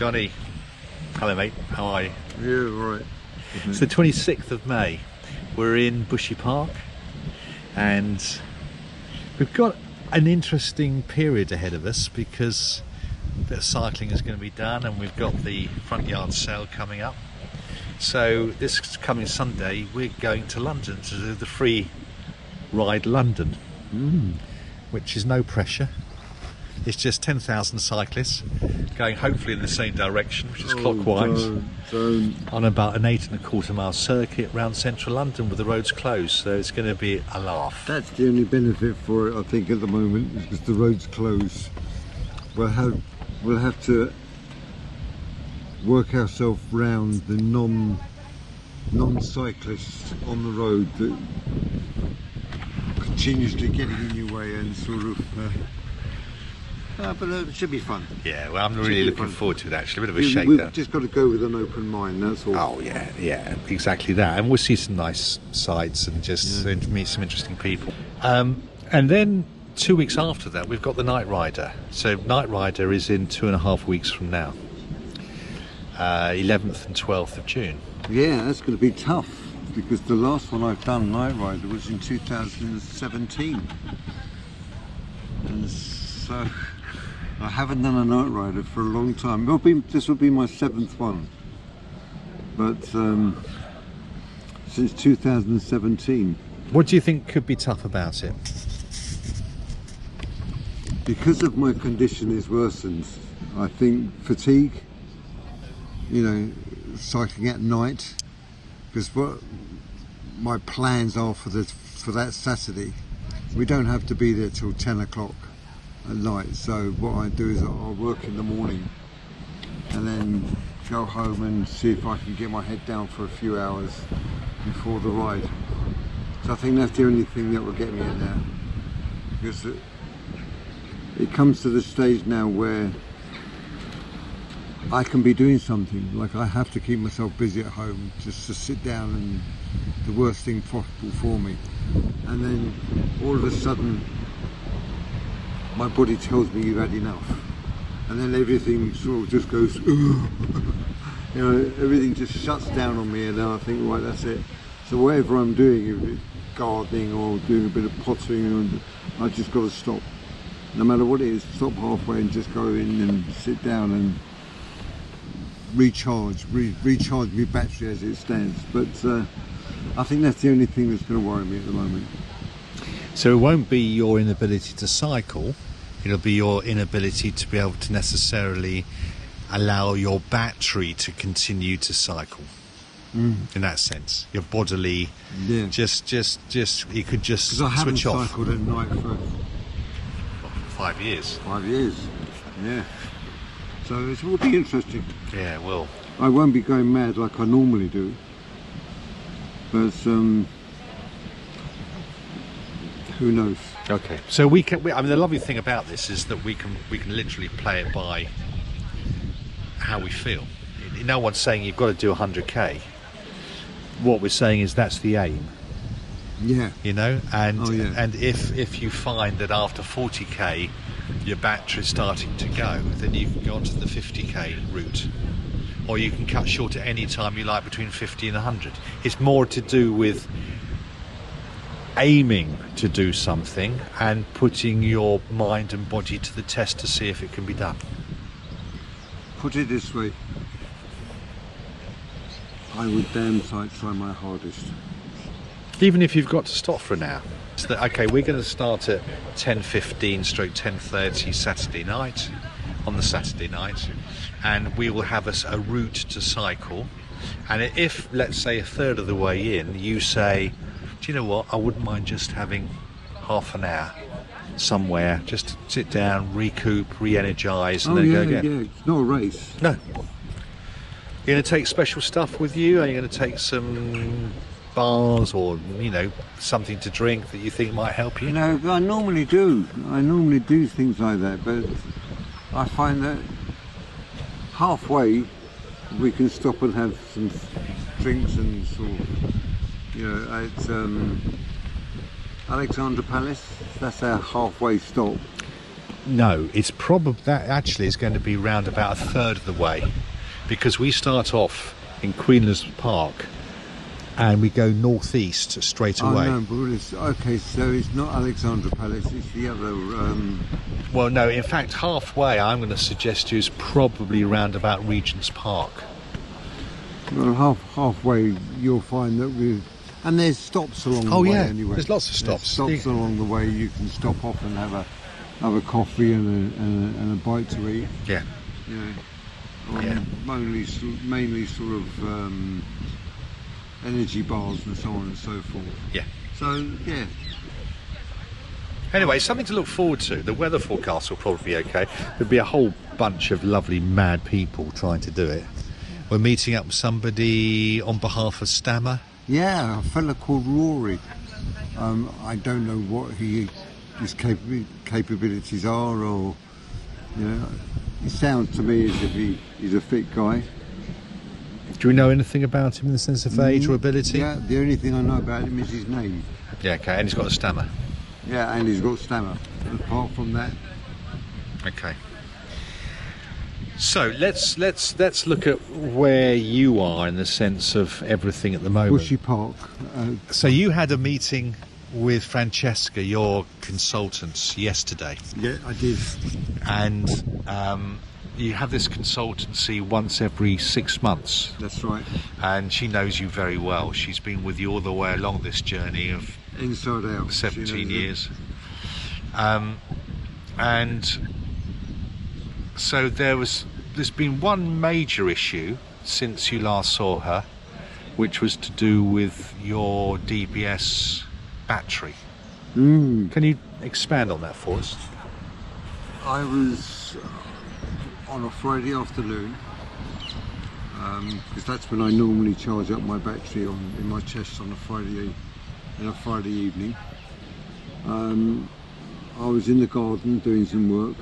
Johnny. Hello, mate. How are you? Yeah, right. It's the 26th of May. We're in Bushy Park, and we've got an interesting period ahead of us because a bit of cycling is going to be done, and we've got the front yard sale coming up. So this coming Sunday, we're going to London to do the free ride London, which is no pressure. It's just 10,000 cyclists going hopefully in the same direction, which is clockwise, on about an 8.25 mile circuit around central London with the roads closed. So it's going to be a laugh. That's the only benefit for it, I think, at the moment, is because the roads closed. We'll have to work ourselves round the non-cyclists on the road that continuously getting in your way and sort of. But it should be fun. Yeah, well, I'm really looking forward to it, actually. A bit of a shakedown. We've just got to go with an open mind, that's all. Oh, yeah, exactly that. And we'll see some nice sights and just meet some interesting people. And then 2 weeks after that, we've got the Nightrider. So Nightrider is in 2.5 weeks from now, 11th and 12th of June. Yeah, that's going to be tough, because the last one I've done, Nightrider, was in 2017. And so I haven't done a Nightrider for a long time. This will be my 7th one, but since 2017. What do you think could be tough about it? Because of my condition is worsened, I think fatigue, cycling at night, because what my plans are for that Saturday, we don't have to be there till 10 o'clock at night. So what I do is I'll work in the morning and then go home and see if I can get my head down for a few hours before the ride. So I think that's the only thing that will get me in there, because it comes to the stage now where I can be doing something. Like, I have to keep myself busy at home just to sit down and the worst thing possible for me. And then all of a sudden my body tells me you've had enough, and then everything sort of just goes everything just shuts down on me, and then I think, right, that's it. So whatever I'm doing, if it's gardening or doing a bit of potting, I just got to stop. No matter what it is, stop halfway and just go in and sit down and recharge my battery as it stands. But I think that's the only thing that's going to worry me at the moment. So it won't be your inability to cycle, it'll be your inability to be able to necessarily allow your battery to continue to cycle. In that sense, your bodily, just you could just switch off. Because I haven't cycled at night for 5 years. 5 years, yeah. So it will be interesting. Yeah, it will. I won't be going mad like I normally do, but who knows? Okay, so I mean, the lovely thing about this is that we can literally play it by how we feel. No one's saying you've got to do 100k. What we're saying is that's the aim. Yeah. And if you find that after 40k your battery's starting to go, then you can go onto the 50k route, or you can cut short at any time you like between 50 and 100. It's more to do with aiming to do something and putting your mind and body to the test to see if it can be done. Put it this way, I would damn sight try my hardest. Even if you've got to stop for an hour. So that, okay, we're going to start at 10:15 stroke 10:30 Saturday night, on the Saturday night, and we will have a route to cycle. And if, let's say, a third of the way in, you say, do you know what, I wouldn't mind just having half an hour somewhere, just to sit down, recoup, re-energise, and then go again. Yeah, it's not a race. No. You're going to take special stuff with you? Are you going to take some bars or something to drink that you think might help you? I normally do things like that, but I find that halfway we can stop and have some drinks and sort of, at Alexandra Palace. That's our halfway stop. No, it's probably that actually is going to be round about a third of the way, because we start off in Queen Elizabeth Park and we go northeast straight away. Oh no, but it's okay. So it's not Alexandra Palace; it's the other. Well, no, in fact, halfway I'm going to suggest to you is probably round about Regent's Park. Well, halfway you'll find that and there's stops along the way anyway. There's lots of stops. There's stops along the way. You can stop off and have a coffee and a bite to eat. Yeah. You know, mainly sort of energy bars and so on and so forth. Yeah. So yeah. Anyway, something to look forward to. The weather forecast will probably be okay. There'll be a whole bunch of lovely mad people trying to do it. We're meeting up with somebody on behalf of Stammer. Yeah, a fella called Rory. I don't know what his capabilities are, or you know, he sounds to me as if he's a fit guy. Do we know anything about him in the sense of age or ability? Yeah, the only thing I know about him is his name. Yeah, okay, and he's got a stammer. Yeah, and he's got stammer. Apart from that, okay. So let's look at where you are in the sense of everything at the moment. Bushy Park. So you had a meeting with Francesca, your consultant, yesterday. Yeah, I did. And you have this consultancy once every 6 months. That's right. And she knows you very well. She's been with you all the way along this journey of inside out 17 years. And so there's been one major issue since you last saw her, which was to do with your DBS battery. Can you expand on that for us? I was on a Friday afternoon, because that's when I normally charge up my battery in my chest on a Friday evening. I was in the garden doing some work,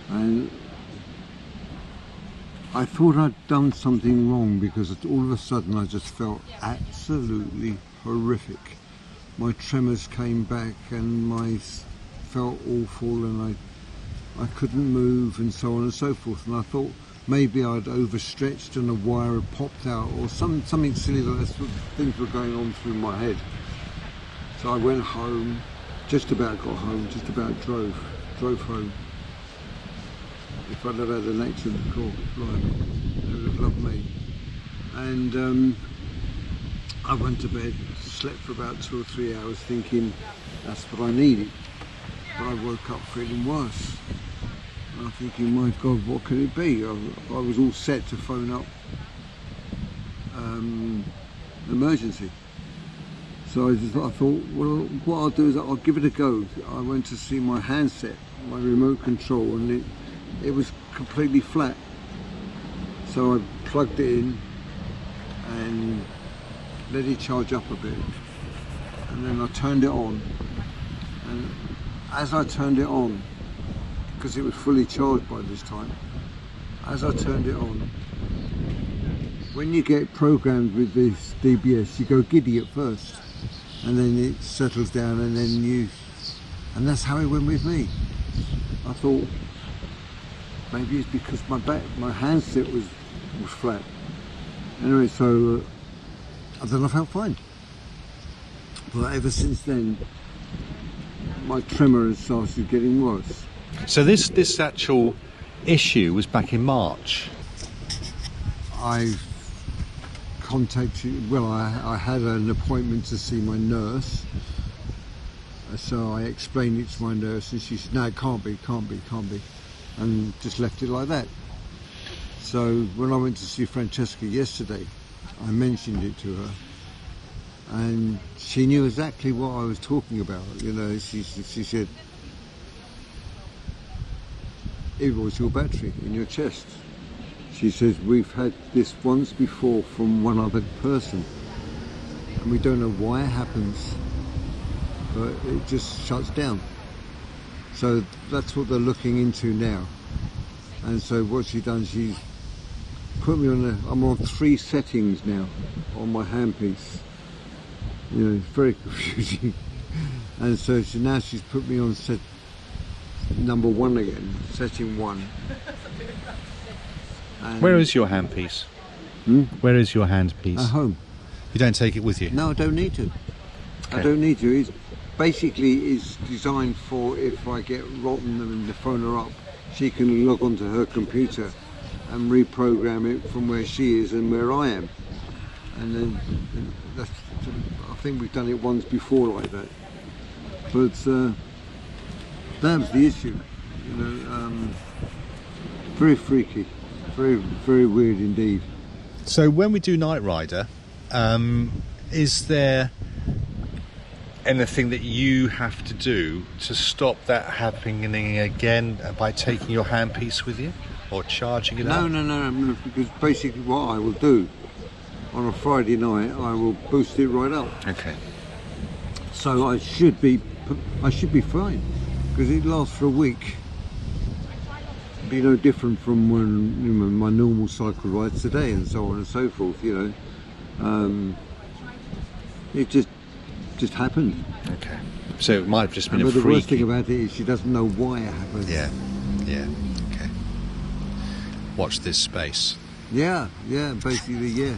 and I thought I'd done something wrong, because all of a sudden I just felt absolutely horrific. My tremors came back and I felt awful, and I couldn't move and so on and so forth, and I thought maybe I'd overstretched and a wire had popped out or something silly like that. Things were going on through my head. So I went home, just about got home, just about drove home. If I'd have had an accident, cool, right, they would have loved me. And I went to bed, slept for about 2 or 3 hours thinking that's what I needed. But I woke up feeling worse. And I'm thinking, my God, what could it be? I was all set to phone up emergency. So I thought, well, what I'll do is I'll give it a go. I went to see my handset, my remote control, and it was completely flat. So I plugged it in and let it charge up a bit, and then I turned it on. And as I turned it on, because it was fully charged by this time, as I turned it on, when you get programmed with this DBS, you go giddy at first, and then it settles down, and then and that's how it went with me. I thought maybe it's because my handset was flat. Anyway, so then I felt fine. But ever since then, my tremor has started getting worse. So this actual issue was back in March. I contacted, well, I had an appointment to see my nurse. So I explained it to my nurse, and she said, no, it can't be, and just left it like that. So when I went to see Francesca yesterday, I mentioned it to her, and she knew exactly what I was talking about. You know, she said, it was your battery in your chest. She says, we've had this once before from one other person, and we don't know why it happens, but it just shuts down. So that's what they're looking into now. And so what she's done, she's put me on I'm on 3 settings now on my handpiece. You know, it's very confusing. And so now she's put me on number 1 again, setting 1. And Where is your handpiece? Where is your handpiece? at home. You don't take it with you? No, I don't need to. Okay. I don't need to. It's basically designed for if I get rotten and to phone her up, she can log onto her computer and reprogram it from where she is and where I am. And then that's, I think we've done it once before like that. But that was the issue. You know, very freaky, very, very weird indeed. So when we do Nightrider, is there anything that you have to do to stop that happening again by taking your handpiece with you or charging it up? No, because basically what I will do on a Friday night, I will boost it right up. Okay. So I should be fine, because it lasts for a week. Be no different from when, you know, my normal cycle rides today and so on and so forth. You know, it just happened. Okay. So it might have just been a but the freak. worst thing about it is she doesn't know why it happened. Yeah. Okay. Watch this space. Yeah, basically, yeah.